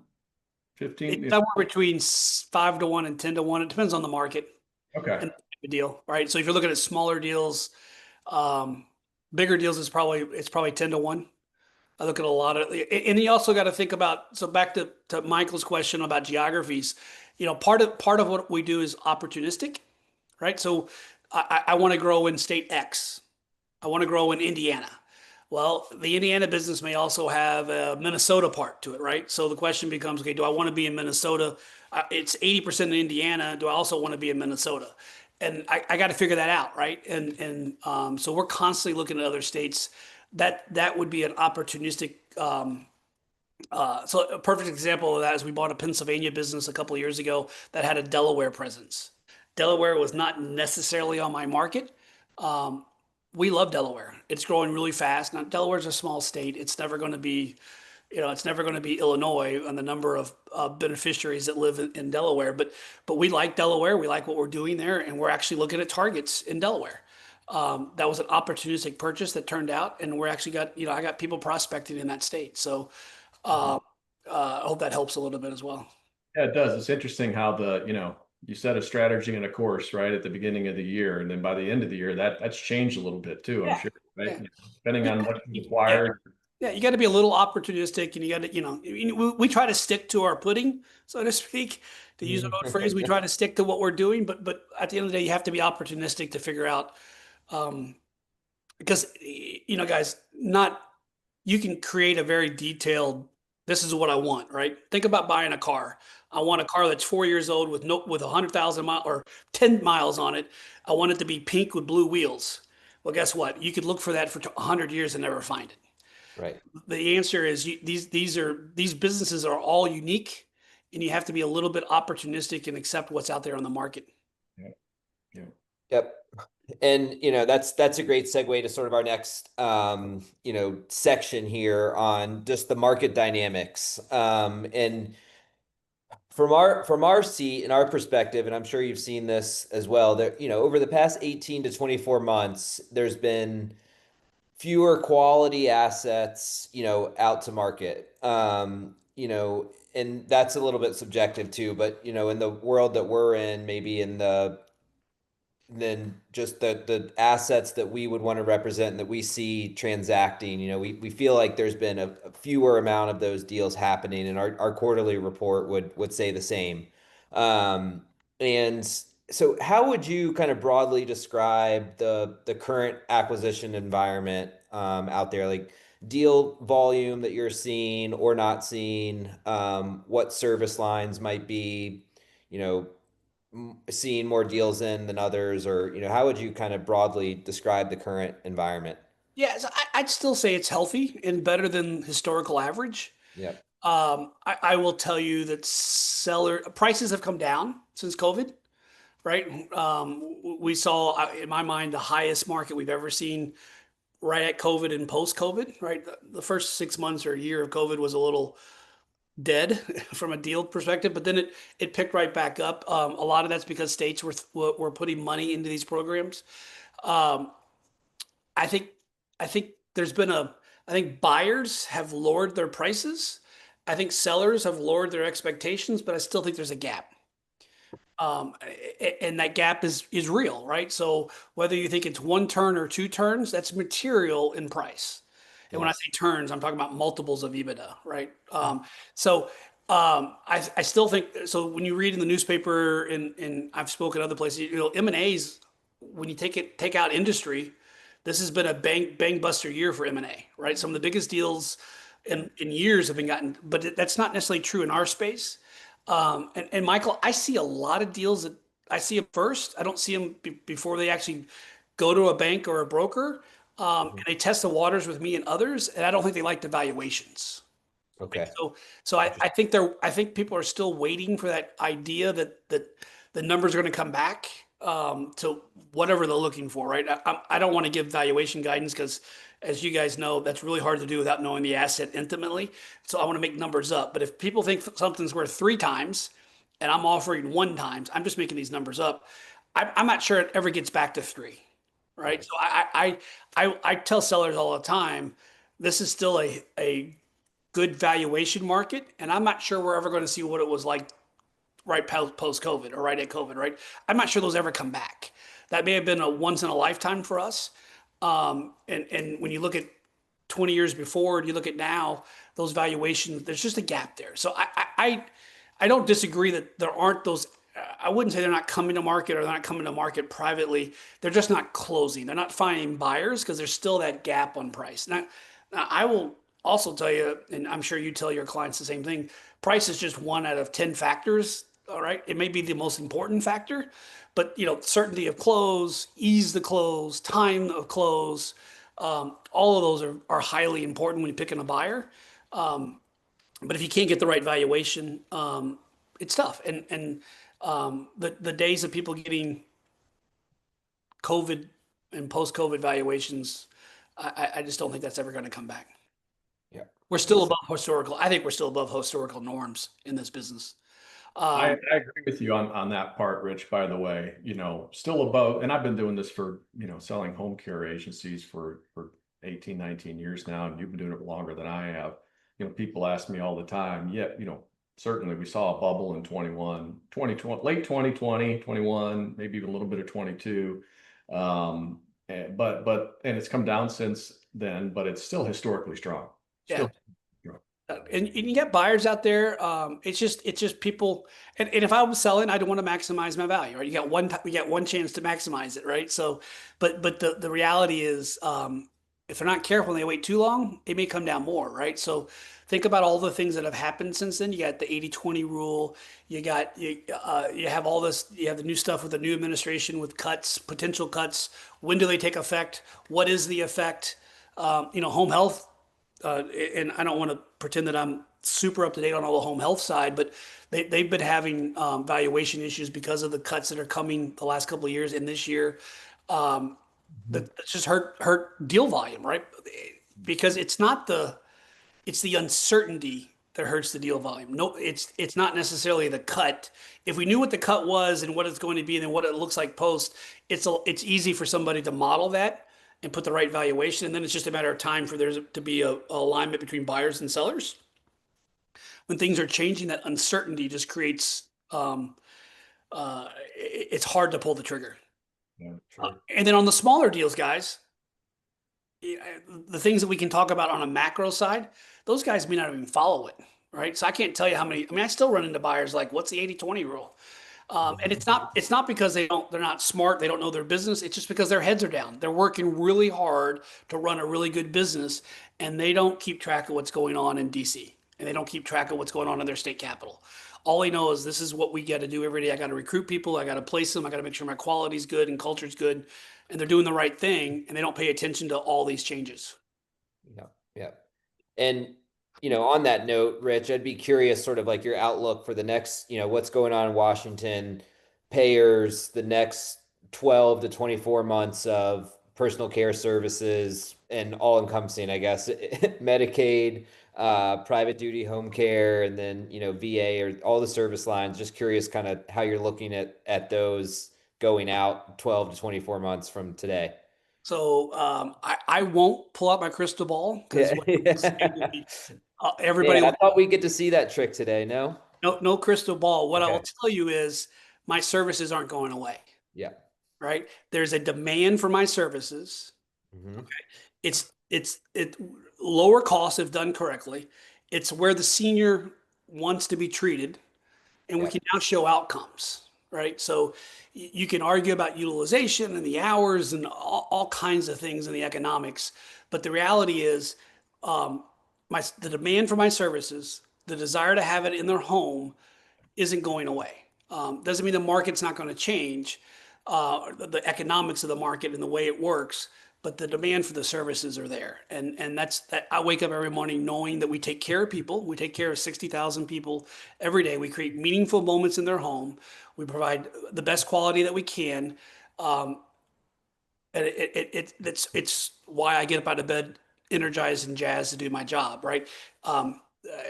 S1: 15?
S3: It's somewhere between 5 to 1 and 10 to 1. It depends on the market
S1: Okay.
S3: and the deal, right? So if you're looking at smaller deals, bigger deals it's probably 10 to 1. I look at a lot of, and you also got to think about. So back to Michael's question about geographies, part of what we do is opportunistic, right? So I want to grow in state X. I want to grow in Indiana. Well, the Indiana business may also have a Minnesota part to it, right? So the question becomes, okay, do I want to be in Minnesota? It's 80% in Indiana. Do I also want to be in Minnesota? And I got to figure that out, right? And so we're constantly looking at other states. That would be an opportunistic. So a perfect example of that is we bought a Pennsylvania business a couple of years ago that had a Delaware presence. Delaware was not necessarily on my market. Um, we love Delaware. It's growing really fast. Now, Delaware's a small state. It's never going to be Illinois on the number of beneficiaries that live in Delaware. But we like Delaware. We like what we're doing there, and we're actually looking at targets in Delaware. That was an opportunistic purchase that turned out, and we're actually I got people prospecting in that state. So
S1: Mhm.
S3: uh, I hope that helps a little bit as well.
S1: Yeah, it does. It's interesting how you set a strategy and a course right at the beginning of the year, and then by the end of the year, that's changed a little bit too, I'm
S3: Yeah,
S1: sure, right?
S3: yeah.
S1: Depending
S3: Yeah,
S1: on what you
S3: yeah,
S1: acquired.
S3: Yeah, you got to be a little opportunistic, and you got to, we try to stick to our pudding, so to speak, to use an old phrase. We try to stick to what we're doing, but at the end of the day, you have to be opportunistic to figure out, um, because guys, not you can create a very detailed. This is what I want, right? Think about buying a car. I want a car that's 4 years old with 100,000 miles or 10 miles on it. I want it to be pink with blue wheels. Well, guess what? You could look for that for 100 years and never find it.
S2: Right.
S3: The answer is these businesses are all unique, and you have to be a little bit opportunistic and accept what's out there on the market.
S1: Yeah. Yeah.
S2: Yep. And that's a great segue to sort of our next section here on just the market dynamics. And from our seat and our perspective, and I'm sure you've seen this as well, that over the past 18 to 24 months, there's been fewer quality assets, out to market. And that's a little bit subjective too, but in the world that we're in, maybe in the then just the assets that we would want to represent and that we see transacting, we feel like there's been a fewer amount of those deals happening, and our quarterly report would say the same. And so how would you kind of broadly describe the current acquisition environment out there, like deal volume that you're seeing or not seeing, what service lines might be, you know, seeing more deals in than others, or how would you kind of broadly describe the current environment?
S3: Yeah, so I'd still say it's healthy and better than historical average.
S2: Yep.
S3: I will tell you that seller prices have come down since COVID, right? We saw, in my mind, the highest market we've ever seen right at COVID and post COVID, right? The first 6 months or a year of COVID was a little dead from a deal perspective, but then it picked right back up. A lot of that's because states were putting money into these programs. Um, I think I think there's been a I think buyers have lowered their prices. I think sellers have lowered their expectations, but I still think there's a gap. And that gap is real, right? So whether you think it's one turn or two turns, that's material in price. And when I
S2: Yes.
S3: say turns, I'm talking about multiples of EBITDA, right? So I still think so. When you read in the newspaper, and I've spoken other places, M&As, when you take out industry, this has been a bang buster year for M&A, right? Some of the biggest deals in years have been gotten, but that's not necessarily true in our space. And Michael, I see a lot of deals that I see them first. I don't see them before they actually go to a bank or a broker. And
S2: Mhm.
S3: they test the waters with me and others, and I don't think they like the valuations.
S2: Okay.
S3: So I think people are still waiting for that idea that the numbers are going to come back to whatever they're looking for, right? I don't want to give valuation guidance because, as you guys know, that's really hard to do without knowing the asset intimately. So I want to make numbers up. But if people think something's worth 3 times and I'm offering 1 times, I'm just making these numbers up. I'm not sure it ever gets back to 3, right?
S2: Right.
S3: So I tell sellers all the time, this is still a good valuation market, and I'm not sure we're ever going to see what it was like right post COVID or right at COVID, right? I'm not sure those ever come back. That may have been a once in a lifetime for us. And when you look at 20 years before and you look at now, those valuations, there's just a gap there. So I don't disagree that there aren't those. I wouldn't say they're not coming to market or they're not coming to market privately. They're just not closing. They're not finding buyers because there's still that gap on price. Now I will also tell you, and I'm sure you tell your clients the same thing, price is just one out of 10 factors. All right. It may be the most important factor, but certainty of close, ease to close, time of close, all of those are highly important when you're picking a buyer. But if you can't get the right valuation, it's tough. And the days of people getting COVID and post-COVID valuations, I just don't think that's ever going to come back.
S2: Yeah.
S3: We're still
S2: Makes sense.
S3: above historical. I think we're still above historical norms in this business. Um,
S1: I agree with you on that part, Rich, by the way, still above, and I've been doing this for, selling home care agencies for 18, 19 years now, and you've been doing it longer than I have. People ask me all the time, yeah, certainly we saw a bubble in 2020, late 2020, 21, maybe even a little bit of 22. And it's come down since then, but it's still historically strong.
S3: Yeah.
S1: Still. Sure.
S3: And you get buyers out there. It's just people. And if I was selling, I'd want to maximize my value, right? You get one chance to maximize it, right? So, but the reality is, if they're not careful and they wait too long, it may come down more, right? So think about all the things that have happened since then. You got the 80/20 rule. You have all this. You have the new stuff with the new administration with cuts, potential cuts. When do they take effect? What is the effect? Home health, and I don't want to pretend that I'm super up to date on all the home health side, but they've been having valuation issues because of the cuts that are coming the last couple of years and this year. Um,
S2: Mhm.
S3: that's just hurt deal volume, right? Because it's the uncertainty that hurts the deal volume. No, it's not necessarily the cut. If we knew what the cut was and what it's going to be and then what it looks like post, it's easy for somebody to model that and put the right valuation. And then it's just a matter of time for there to be a alignment between buyers and sellers. When things are changing, that uncertainty just creates it's hard to pull the trigger.
S1: Yeah, sure.
S3: And then on the smaller deals, guys, the things that we can talk about on a macro side, those guys may not even follow it, right? So I can't tell you how many. I mean, I still run into buyers like, "What's the 80/20 rule?" And it's not because they're not smart, they don't know their business. It's just because their heads are down. They're working really hard to run a really good business, and they don't keep track of what's going on in DC, and they don't keep track of what's going on in their state capital. All they know is this is what we got to do every day. I got to recruit people, I got to place them, I got to make sure my quality's good and culture's good, and they're doing the right thing, and they don't pay attention to all these changes.
S2: Yeah, yeah. And on that note, Rich, I'd be curious sort of like your outlook for the next, what's going on in Washington, payers, the next 12 to 24 months of personal care services and all encompassing, I guess, Medicaid, private duty home care, and then, VA or all the service lines. Just curious kind of how you're looking at those going out 12 to 24 months from today.
S3: So I won't pull out my crystal ball because
S2: Yeah.
S3: what I will say will be everybody
S2: Man, I
S3: will
S2: thought we get to see that trick today, no?
S3: no crystal ball. What I will
S2: Okay.
S3: tell you is my services aren't going away,
S2: Yeah.
S3: right? There's a demand for my services.
S2: Hmm.
S3: It lower cost if done correctly. It's where the senior wants to be treated, and we
S2: Yeah.
S3: can now show outcomes, right? So you can argue about utilization and the hours and all kinds of things in the economics, but the reality is, um, the demand for my services, the desire to have it in their home, isn't going away. Doesn't mean the market's not going to change, the economics of the market and the way it works, but the demand for the services are there. And that's that. I wake up every morning knowing that we take care of people. We take care of 60,000 people every day. We create meaningful moments in their home. We provide the best quality that we can. Um, and it's why I get up out of bed energized and jazzed to do my job, right?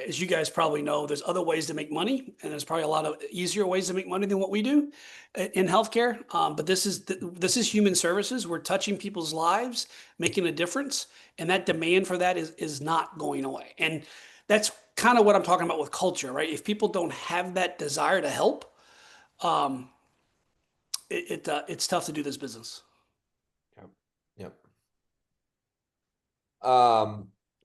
S3: As you guys probably know, there's other ways to make money, and there's probably a lot of easier ways to make money than what we do in healthcare. But this is human services. We're touching people's lives, making a difference, and that demand for that is not going away. And that's kind of what I'm talking about with culture, right? If people don't have that desire to help, um, it's tough to do this business.
S2: Yep. Yep.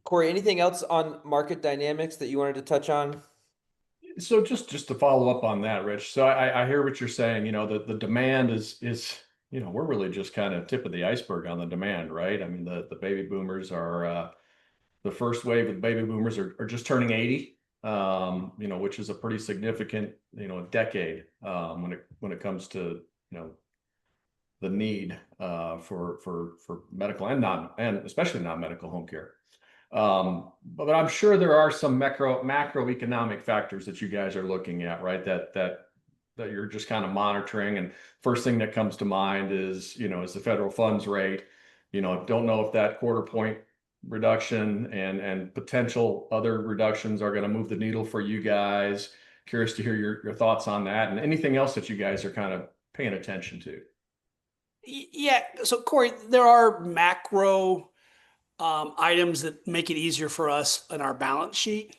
S2: Corey, anything else on market dynamics that you wanted to touch on?
S1: So just to follow up on that, Rich. So I hear what you're saying. The demand is we're really just kind of tip of the iceberg on the demand, right? I mean, the baby boomers are the first wave of baby boomers are just turning 80, which is a pretty significant, decade when it comes to, the need for medical and non and especially non-medical home care. But I'm sure there are some macroeconomic factors that you guys are looking at, right? That you're just kind of monitoring. And first thing that comes to mind is the federal funds rate. Don't know if that quarter point reduction and potential other reductions are going to move the needle for you guys. Curious to hear your thoughts on that and anything else that you guys are kind of paying attention to.
S3: Yeah. So Corey, there are macro items that make it easier for us in our balance sheet.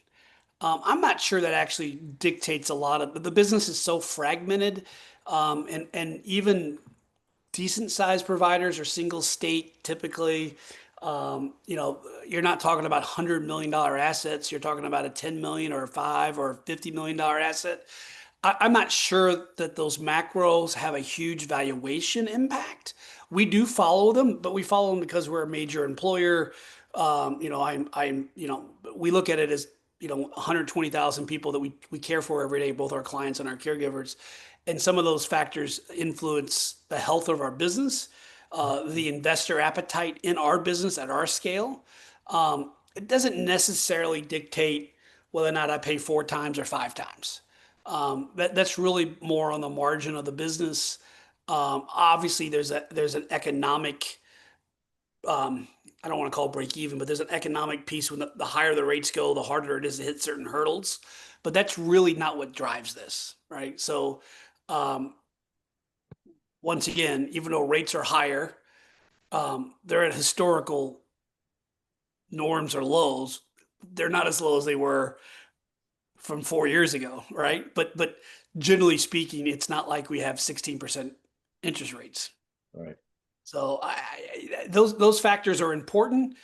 S3: I'm not sure that actually dictates a lot of the business is so fragmented, and even decent sized providers are single state typically. You're not talking about $100 million assets. You're talking about a 10 million or a 5 or $50 million asset. I'm not sure that those macros have a huge valuation impact. We do follow them, but we follow them because we're a major employer. We look at it as, 120,000 people that we care for every day, both our clients and our caregivers. And some of those factors influence the health of our business, the investor appetite in our business at our scale. It doesn't necessarily dictate whether or not I pay 4 times or 5 times. That's really more on the margin of the business. Obviously, there's an economic, I don't want to call it break even, but there's an economic piece when the higher the rates go, the harder it is to hit certain hurdles. But that's really not what drives this, right? So, um, once again, even though rates are higher, they're at historical norms or lows. They're not as low as they were from 4 years ago, right? But generally speaking, it's not like we have 16% interest rates.
S1: Right.
S3: So those factors are important.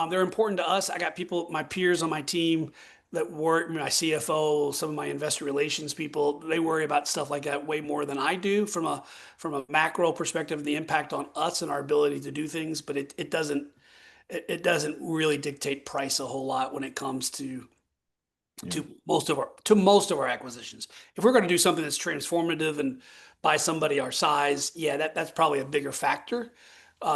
S3: They're important to us. I got people, my peers on my team that work, my CFO, some of my investor relations people, they worry about stuff like that way more than I do from a macro perspective, the impact on us and our ability to do things. But it doesn't really dictate price a whole lot when it comes to
S1: Yeah.
S3: most of our acquisitions. If we're going to do something that's transformative and buy somebody our size, yeah, that's probably a bigger factor,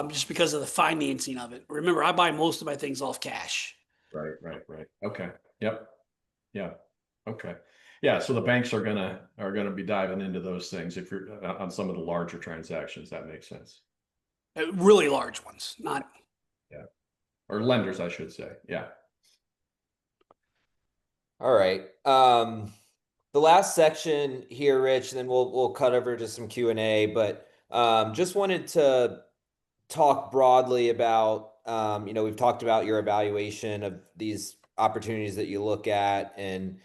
S3: just because of the financing of it. Remember, I buy most of my things off cash.
S1: Right. Right. Right. Okay. Yep. Yeah. Okay. Yeah. So the banks are gonna be diving into those things if you're on some of the larger transactions. That makes sense.
S3: Really large ones, not.
S1: Yeah. Or lenders, I should say. Yeah.
S2: All right. The last section here, Rich, and then we'll cut over to some Q&A, but just wanted to talk broadly about, we've talked about your evaluation of these opportunities that you look at and,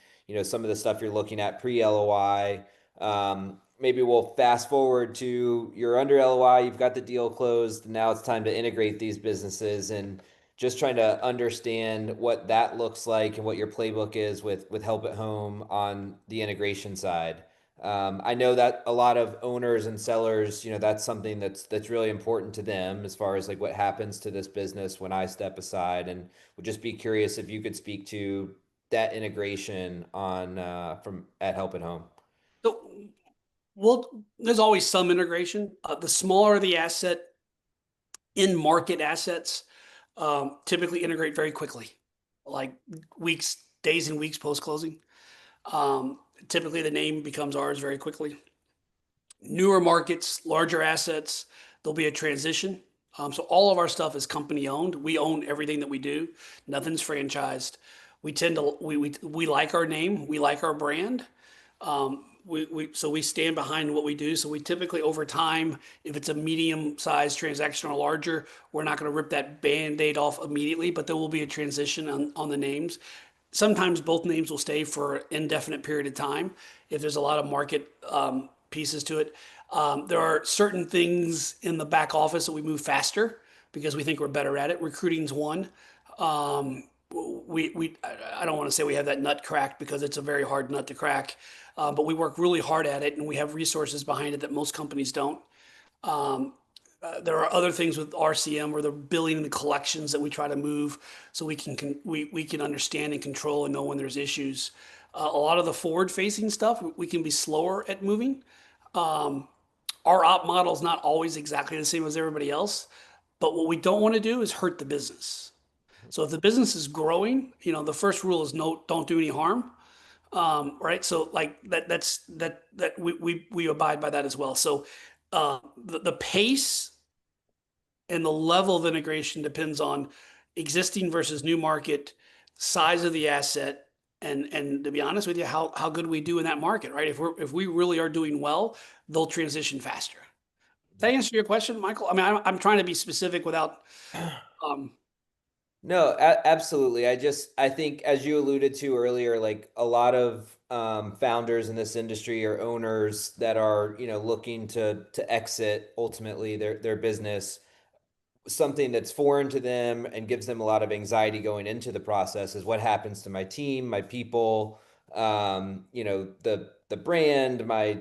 S2: some of the stuff you're looking at pre-LOI. Maybe we'll fast forward to you're under LOI, you've got the deal closed, and now it's time to integrate these businesses and just trying to understand what that looks like and what your playbook is with Help at Home on the integration side. I know that a lot of owners and sellers, that's something that's really important to them as far as like what happens to this business when I step aside, and would just be curious if you could speak to that integration on from at Help at Home.
S3: So, well, there's always some integration. The smaller the asset, in market assets, typically integrate very quickly, like days and weeks post closing. Typically, the name becomes ours very quickly. Newer markets, larger assets, there'll be a transition. So all of our stuff is company owned. We own everything that we do. Nothing's franchised. We like our name. We like our brand. So we stand behind what we do. So we typically over time, if it's a medium sized transaction or larger, we're not going to rip that band-aid off immediately, but there will be a transition on the names. Sometimes both names will stay for an indefinite period of time if there's a lot of market pieces to it. There are certain things in the back office that we move faster because we think we're better at it. Recruiting's one. I don't want to say we have that nut cracked because it's a very hard nut to crack, but we work really hard at it and we have resources behind it that most companies don't. There are other things with RCM where the billing and the collections that we try to move so we can understand and control and know when there's issues. A lot of the forward facing stuff we can be slower at moving. Our op model is not always exactly the same as everybody else, but what we don't want to do is hurt the business. So if the business is growing, the first rule is no, don't do any harm. Right. So like that we abide by that as well. So the pace and the level of integration depends on existing versus new market, size of the asset, and to be honest with you, how good we do in that market, right? If we really are doing well, they'll transition faster. Did that answer your question, Michael? I mean, I'm trying to be specific without. Um,
S2: No, absolutely. I think as you alluded to earlier, like a lot of founders in this industry or owners that are, looking to exit ultimately their business something that's foreign to them and gives them a lot of anxiety going into the process is what happens to my team, my people, the brand, my,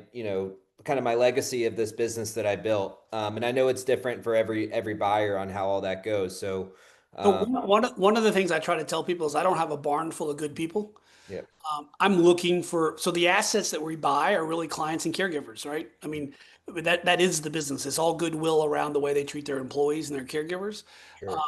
S2: kind of my legacy of this business that I built. And I know it's different for every buyer on how all that goes. So,
S3: So
S2: um,
S3: one of the things I try to tell people is I don't have a barn full of good people.
S2: yeah,
S3: I'm looking for, so the assets that we buy are really clients and caregivers, right? I mean, that is the business. It's all goodwill around the way they treat their employees and their caregivers. Uh,
S2: sure.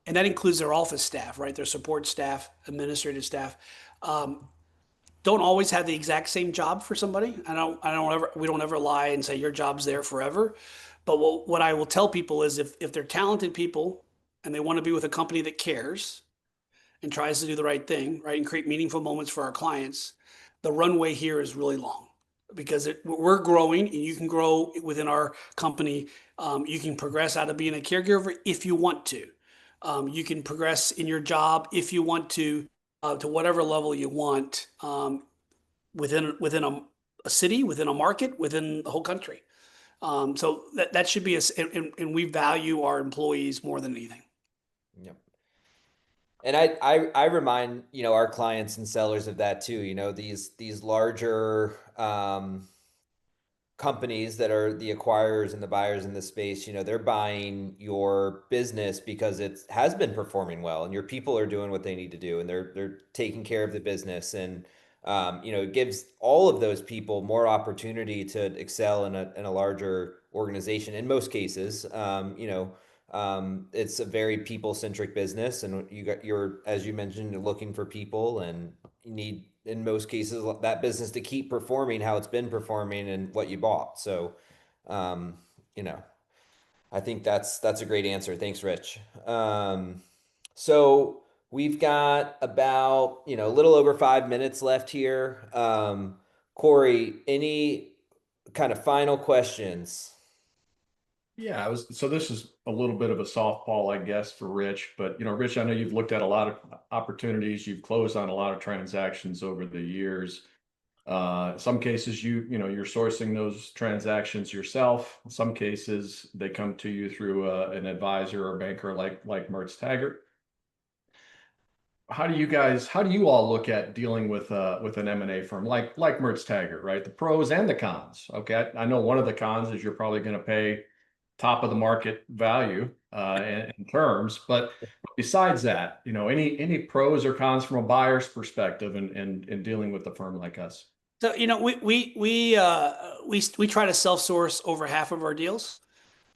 S3: and that includes their office staff, right? Their support staff, administrative staff. Don't always have the exact same job for somebody. We don't ever lie and say your job's there forever. But what I will tell people is if they're talented people and they want to be with a company that cares, and tries to do the right thing, right, and create meaningful moments for our clients, the runway here is really long because we're growing and you can grow within our company. You can progress out of being a caregiver if you want to. You can progress in your job if you want to whatever level you want within a city, within a market, within the whole country. So that should be and we value our employees more than anything.
S2: Yep. And I remind, our clients and sellers of that too, these larger, companies that are the acquirers and the buyers in the space, they're buying your business because it has been performing well and your people are doing what they need to do and they're taking care of the business and it gives all of those people more opportunity to excel in a larger organization in most cases. It's a very people-centric business and you're, as you mentioned, you're looking for people and you need in most cases that business to keep performing how it's been performing and what you bought. So, um, you know, I think that's a great answer. Thanks, Rich. So we've got about, a little over 5 minutes left here. Corey, any kind of final questions?
S1: Yeah, so this is a little bit of a softball, I guess, for Rich, but Rich, I know you've looked at a lot of opportunities, you've closed on a lot of transactions over the years. Some cases you're sourcing those transactions yourself. In some cases they come to you through an advisor or banker like Mertz Taggart. How do you all look at dealing with an M&A firm like Mertz Taggart, right? The pros and the cons. Okay. I know one of the cons is you're probably going to pay top of the market value in terms, but besides that, any pros or cons from a buyer's perspective in dealing with a firm like us?
S3: So, we try to self-source over half of our deals.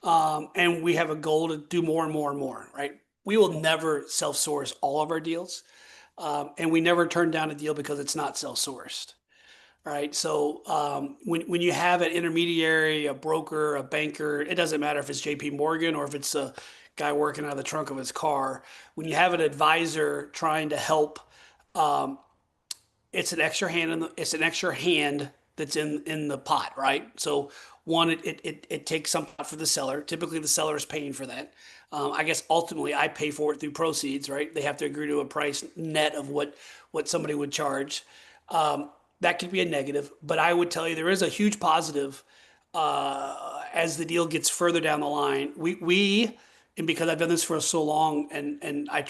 S3: And we have a goal to do more and more and more, right? We will never self-source all of our deals. And we never turn down a deal because it's not self-sourced, right? So when you have an intermediary, a broker, a banker, it doesn't matter if it's JP Morgan or if it's a guy working out of the trunk of his car. When you have an advisor trying to help, um, it's an extra hand that's in the pot, right? So one, it takes some out for the seller. Typically, the seller is paying for that. I guess ultimately I pay for it through proceeds, right? They have to agree to a price net of what somebody would charge. That could be a negative, but I would tell you there is a huge positive as the deal gets further down the line. And because I've done this for so long, and I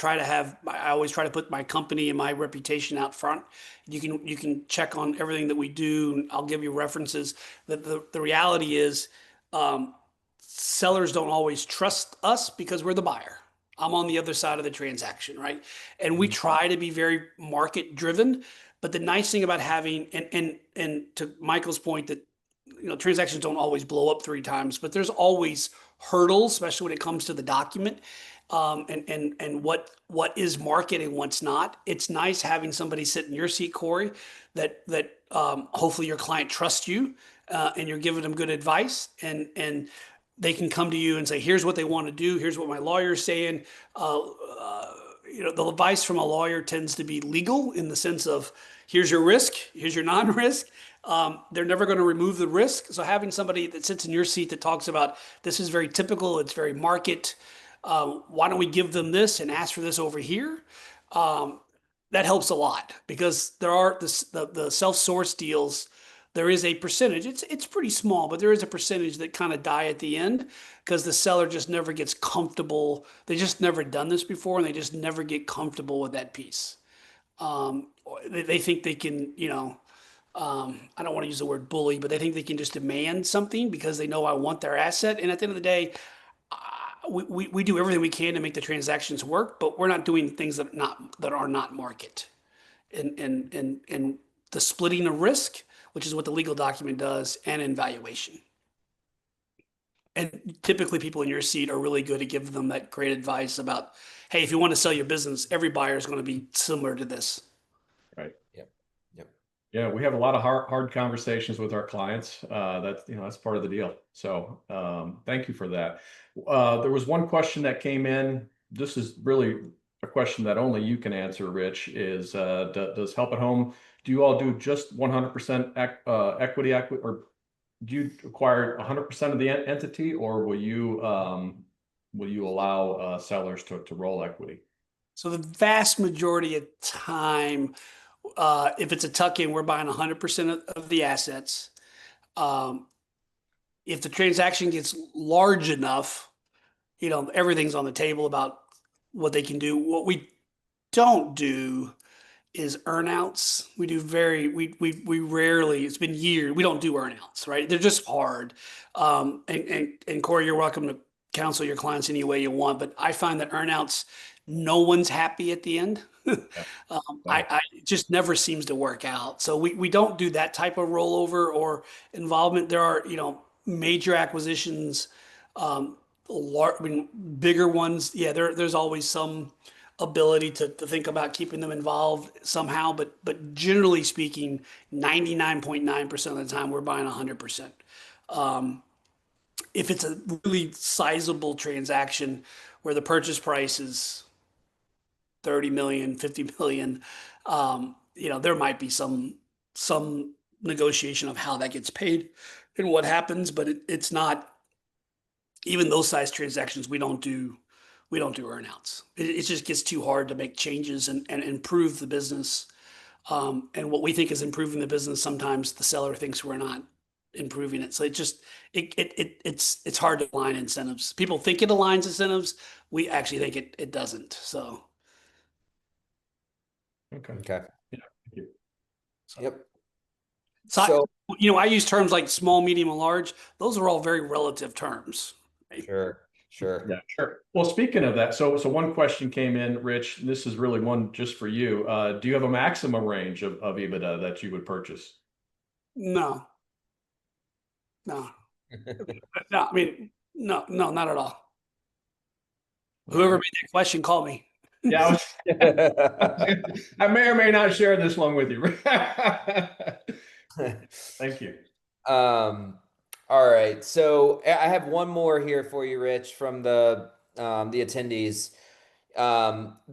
S3: always try to put my company and my reputation out front. You can check on everything that we do. I'll give you references. The reality is, sellers don't always trust us because we're the buyer. I'm on the other side of the transaction, right? And we try to be very market driven. But the nice thing about having and to Michael's point that transactions don't always blow up 3 times, but there's always hurdles, especially when it comes to the document, and what is market and what's not. It's nice having somebody sit in your seat, Corey, that hopefully your client trusts you, and you're giving them good advice, and they can come to you and say, here's what they want to do, here's what my lawyer's saying. The advice from a lawyer tends to be legal in the sense of here's your risk, here's your non-risk. They're never going to remove the risk. So having somebody that sits in your seat that talks about this is very typical, it's very market. Why don't we give them this and ask for this over here? That helps a lot because there are the self-source deals. there is a percentage. It's pretty small, but there is a percentage that kind of die at the end because the seller just never gets comfortable. They just never done this before, and they just never get comfortable with that piece. They think they can, I don't want to use the word bully, but they think they can just demand something because they know I want their asset. And at the end of the day, we do everything we can to make the transactions work, but we're not doing things that are not market. And the splitting of risk, which is what the legal document does, and in valuation. And typically people in your seat are really good at giving them that great advice about, hey, if you want to sell your business, every buyer is going to be similar to this.
S1: Right.
S2: Yep. Yep.
S1: Yeah, we have a lot of hard conversations with our clients. That's part of the deal. So thank you for that. There was one question that came in. This is really a question that only you can answer, Rich, is does Help at Home, do you all do just 100% equity, or do you acquire 100% of the entity, or will you allow sellers to roll equity?
S3: So the vast majority of time, if it's a tuck-in, we're buying 100% of the assets. Um, if the transaction gets large enough, everything's on the table about what they can do. What we don't do is earnouts. We rarely, it's been years, we don't do earnouts, right? They're just hard. And Corey, you're welcome to counsel your clients any way you want, but I find that earnouts, no one's happy at the end.
S1: Yeah.
S3: It just never seems to work out. So we don't do that type of rollover or involvement. There are, major acquisitions, I mean, bigger ones. Yeah, there's always some ability to think about keeping them involved somehow, but generally speaking, 99.9% of the time we're buying 100%. If it's a really sizable transaction where the purchase price is 30 million, 50 million, there might be some negotiation of how that gets paid and what happens, but it's not, even those size transactions we don't do earnouts. It just gets too hard to make changes and improve the business. And what we think is improving the business, sometimes the seller thinks we're not improving it. So it's hard to align incentives. People think it aligns incentives. We actually think it doesn't. So
S1: Okay.
S2: Okay.
S1: Yeah. Thank you.
S2: Yep.
S3: so I use terms like small, medium, and large. Those are all very relative terms. Right?
S2: Sure. Sure.
S1: Yeah, sure. Well, speaking of that, so one question came in, Rich. This is really one just for you. Do you have a maximum range of EBITDA that you would purchase?
S3: No, no, no. I mean, no, not at all. Whoever made that question, call me.
S1: Yeah, I may or may not share this one with you. Thank you.
S2: All right. So I have one more here for you, Rich, from the attendees.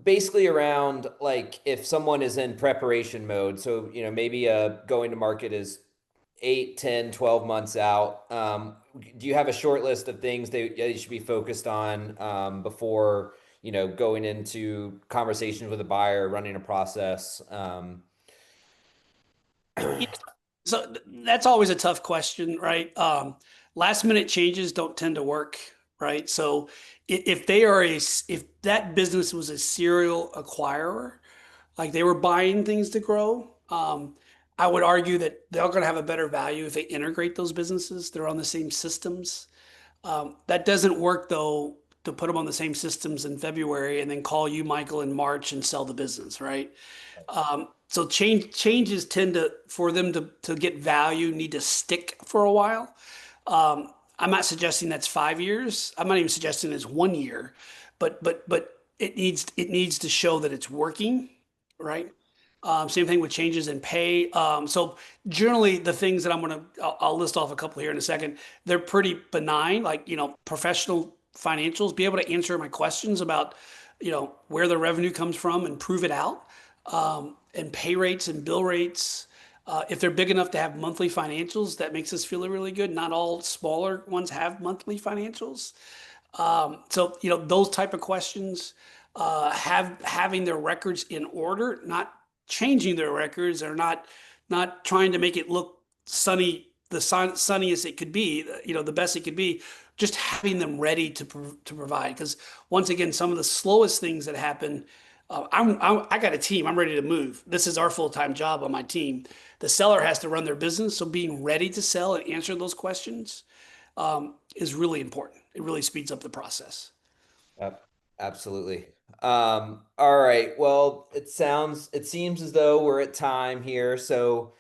S2: Basically around like if someone is in preparation mode, so maybe going to market is 8, 10, 12 months out. Do you have a short list of things they should be focused on before going into conversations with a buyer, running a process?
S3: So that's always a tough question, right? Last minute changes don't tend to work, right? So if that business was a serial acquirer, like they were buying things to grow, I would argue that they're going to have a better value if they integrate those businesses. They're on the same systems. That doesn't work though to put them on the same systems in February and then call you, Michael, in March and sell the business, right? So changes tend to, for them to get value, need to stick for a while. I'm not suggesting that's 5 years. I'm not even suggesting it's 1 year, but it needs to show that it's working, right? Same thing with changes in pay. So generally, the things that I'll list off a couple here in a second. They're pretty benign, like professional financials. Be able to answer my questions about where the revenue comes from and prove it out, and pay rates and bill rates. If they're big enough to have monthly financials, that makes us feel really good. Not all smaller ones have monthly financials. So those type of questions, having their records in order, not changing their records, or not trying to make it look sunniest it could be, the best it could be, just having them ready to provide. Because once again, some of the slowest things that happen, I got a team. I'm ready to move. This is our full-time job on my team. The seller has to run their business, so being ready to sell and answer those questions is really important. It really speeds up the process.
S2: Yep, absolutely. All right. Well, it seems as though we're at time here. So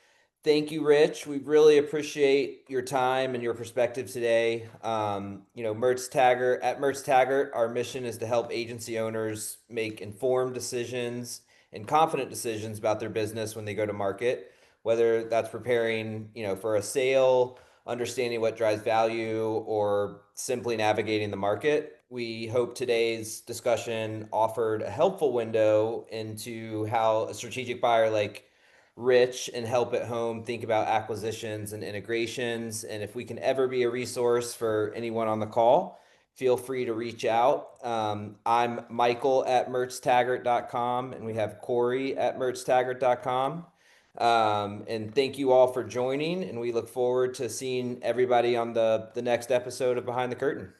S2: thank you, Rich. We really appreciate your time and your perspective today. Mertz Taggart, our mission is to help agency owners make informed decisions and confident decisions about their business when they go to market, whether that's preparing, for a sale, understanding what drives value, or simply navigating the market. We hope today's discussion offered a helpful window into how a strategic buyer like Rich and Help at Home think about acquisitions and integrations. And if we can ever be a resource for anyone on the call, feel free to reach out. I'm Michael at mertztaggart.com, and we have Corey at mertztaggart.com. And thank you all for joining, and we look forward to seeing everybody on the next episode of Behind the Curtain.